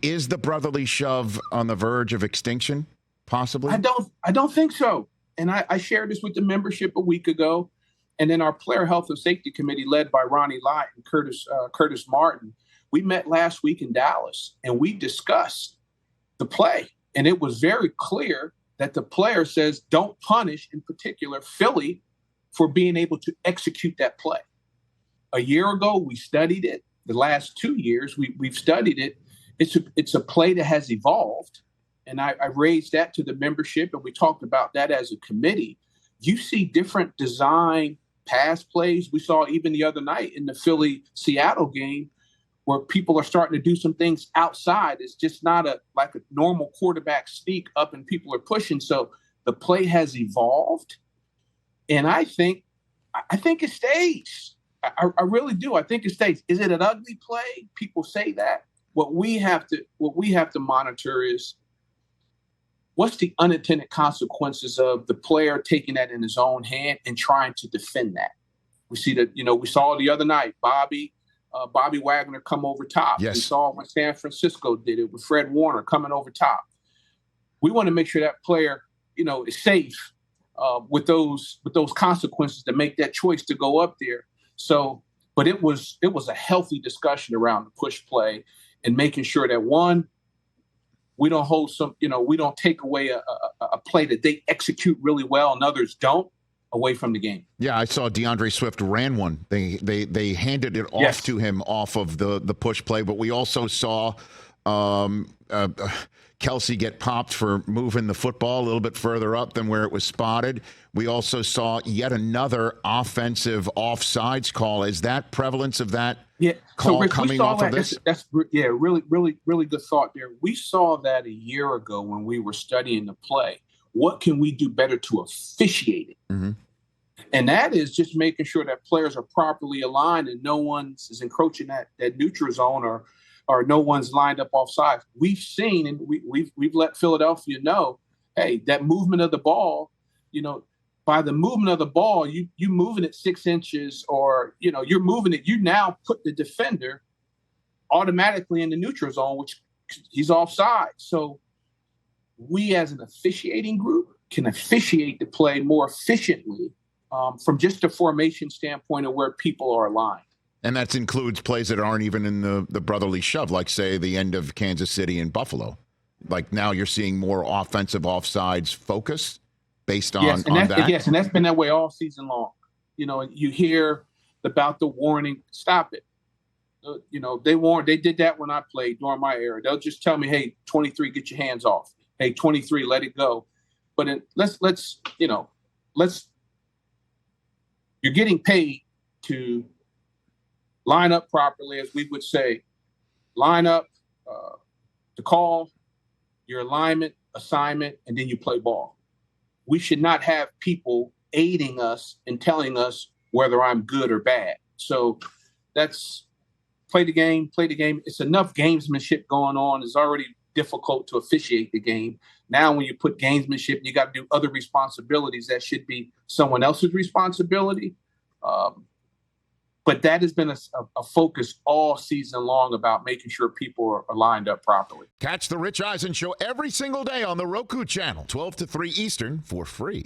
Is the brotherly shove on the verge of extinction, possibly? I don't think so. And I shared this with the membership a week ago. And then our Player Health and Safety Committee, led by Ronnie Lott and Curtis Martin, we met last week in Dallas, and we discussed the play. And it was very clear that the player says don't punish, in particular, Philly for being able to execute that play. A year ago, we studied it. The last 2 years, we've studied it. It's a play that has evolved. And I raised that to the membership, and we talked about that as a committee. You see different design pass plays. We saw even the other night in the Philly-Seattle game where people are starting to do some things outside. It's just not like a normal quarterback sneak up and people are pushing. So the play has evolved. And I think it stays. I really do. I think it stays. Is it an ugly play? People say that. What we have to monitor is what's the unintended consequences of the player taking that in his own hand and trying to defend that. We see that, we saw the other night, Bobby Wagner come over top. Yes. We saw when San Francisco did it with Fred Warner coming over top. We want to make sure that player, is safe with those consequences to make that choice to go up there. So, but it was a healthy discussion around the push play and making sure that one, we don't we don't take away a play that they execute really well and others don't away from the game. Yeah, I saw DeAndre Swift ran one. They handed it off to him off of the push play, but we also saw Kelsey get popped for moving the football a little bit further up than where it was spotted. We also saw yet another offensive offsides call. Is that prevalence of that call Rich, coming off of this? That's really, really, really good thought there. We saw that a year ago when we were studying the play. What can we do better to officiate it? Mm-hmm. And that is just making sure that players are properly aligned and no one is encroaching that neutral zone or no one's lined up offside. We've seen and we've let Philadelphia know, hey, that movement of the ball, by the movement of the ball, you moving it 6 inches or, you're moving it. You now put the defender automatically in the neutral zone, which he's offside. So we as an officiating group can officiate the play more efficiently from just a formation standpoint of where people are aligned. And that includes plays that aren't even in the brotherly shove, like, say, the end of Kansas City and Buffalo. Like now you're seeing more offensive offsides focus based on that. Yes, and that's been that way all season long. You hear about the warning, stop it. They did that when I played during my era. They'll just tell me, hey, 23, get your hands off. Hey, 23, let it go. But let's you're getting paid to line up properly, as we would say, line up to call your alignment, assignment, and then you play ball. We should not have people aiding us and telling us whether I'm good or bad. So that's play the game. It's enough gamesmanship going on. It's already difficult to officiate the game. Now, when you put gamesmanship, you got to do other responsibilities that should be someone else's responsibility. But that has been a focus all season long about making sure people are lined up properly. Catch the Rich Eisen Show every single day on the Roku channel, 12 to 3 Eastern, for free.